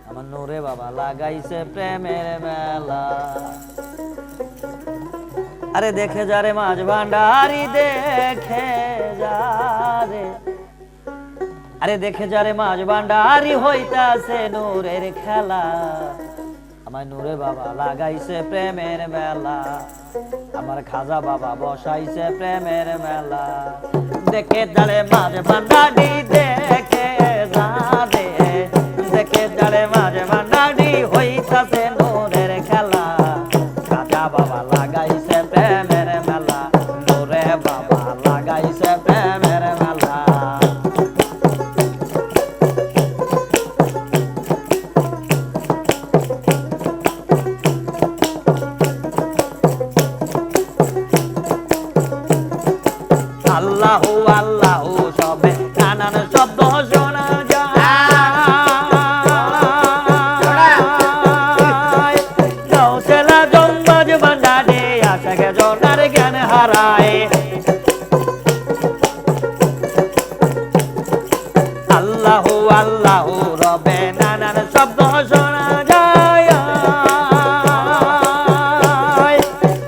আমার নূরে বাবা লাগাইছে প্রেমের মেলা। আরে দেখে যারে মাঝ ভান্ডারি দেখে যারে, আরে দেখে যারে মাঝ ভান্ডারি হইতাছে নূরের খেলা। আমার নূরে বাবা লাগাইছে প্রেমের মেলা, আমার খাজা বাবা বসাইছে প্রেমের মেলা। দেখে যারে মাঝ ভান্ডারি দেখে যারে, দেখে যারে মাঝ ভান্ডারি হইতাছে নূরের খেলা। খাজা বাবা লাগাইছে প্রেমের মেলা, নূরে বাবা লাগাইছে প্রেমের মেলা। আল্লাহু আল্লাহু সবে নানান শব্দ শোনা যায়। নৌসেলা জম্মাজ ভান্ডারে আশাকে জনার জ্ঞান হারায়। আল্লাহু আল্লাহু রবে নানান শব্দ শোনা যায়।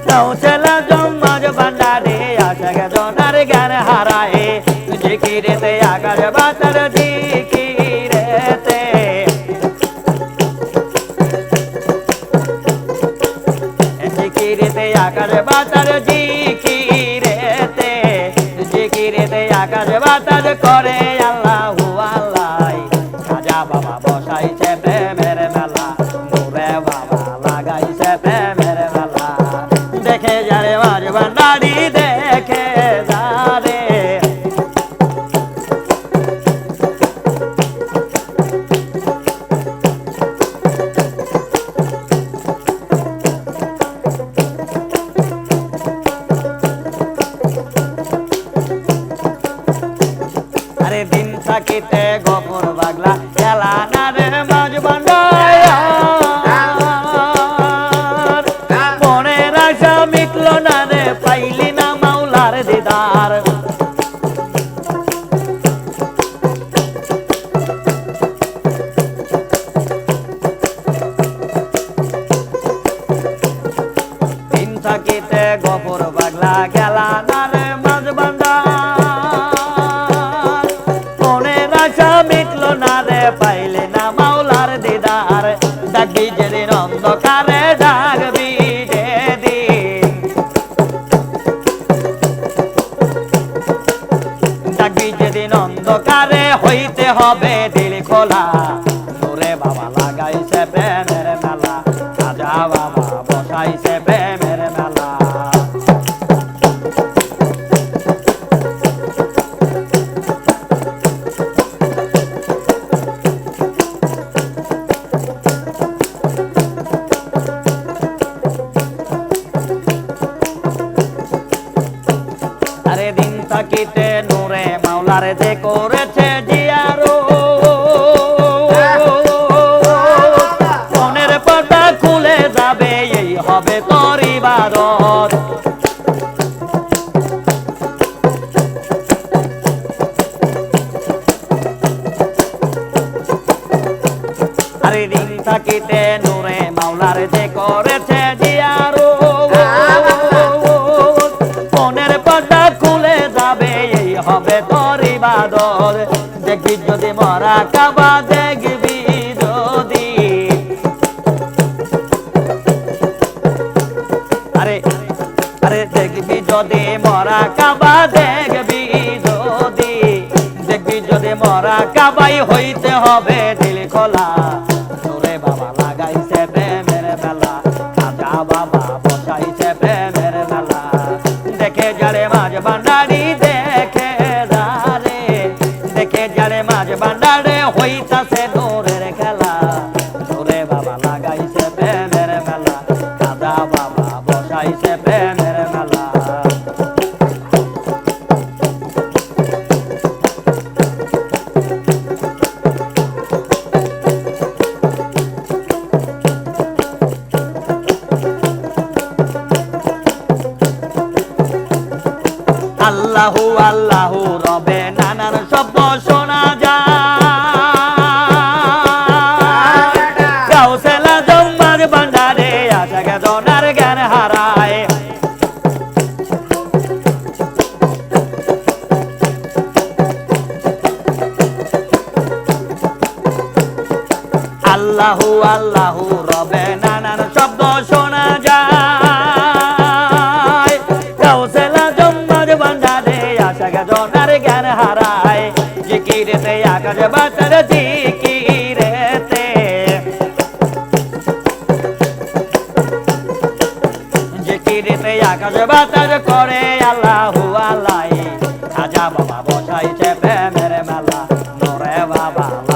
নৌসেলা জম্মাজ ভান্ডারে আশাকে জনার জ্ঞান হারায়। জিকিরেতে আকাশ বাতার জিকিরেতে, জিকিরেতে আকাশ বাতার জিকিরেতে, জিকিরেতে আকাশ বাতার করে আল্লাহু আল্লাহ। খাজা বাবা বসাইছে প্রেমের মেলা, নূরে বাবা লাগাইছে প্রেমের মেলা। দেখে যারে মাঝ ভান্ডারি দেখে যারে, আরে দিন থাকিতে গফর পাগলা খেলা না রে মাঝ ভান্ডার। মনের আশা মিটল না রে পাইলি না মাওলার দিদার। দিন থাকিতে গফর পাগলা খেলা না রে মাঝ ভান্ডার। মনের আশা মিটল না রে পাইলে না মাওলার দিদার। ডাকবি যেদিন অন্ধকারে ডাকবি যেদিন, ডাকবি যেদিন অন্ধকারে হইতে হবে দিল খোলা। নূরে বাবা লাগাইছে প্রেমের মেলা, খাজা বাবা বসাইছে প্রেমের মেলা। আরে দিন থাকিতে নূরে মাওলার যে করেছে জিয়ারো, মনের পর্দা খুলে যাবে এই হবে তোর ইবাদত। আরে দিন থাকিতে নূরে মাওলার যে করেছে জিয়ারো, মনের পর্দা খুলে যাবে এই হবে তোর ইবাদত। দেখবি যদি মরা কাবা দেখবি যদি, আরে আরে দেখবি যদি মরা কাবা দেখবি যদি, দেখবি যদি মরা কাবাই হইতে হবে দিল খোলা। নূরে বাবা লাগাইছে প্রেমের মেলা, খাজা বাবা বসাইছে প্রেমের মেলা। দেখে যারে মাঝ ভান্ডারি দেখে যারে, দেখে যারে মাঝ ভান্ডারে হইতাছে নূরের খেলা। নূরে বাবা লাগাইছে প্রেমের মেলা, খাজা বাবা বসাইছে প্রেমের মেলা। আল্লাহু আল্লাহু রবে নানান শব্দ শোনা যায়। আল্লাহু আল্লাহু রবে নানান শব্দ শোনা যায় গাউসেলা জম্মাজ বান্ধারে আশা গজনার জ্ঞান হারায় জিকিরেতে আকাশ বাতার জিকিরেতে জিকিরেতে আকাশ বাতার করে আল্লাহু আল্লাহ খাজা বাবা বসাইছে প্রেমের মেলা নরে বাবা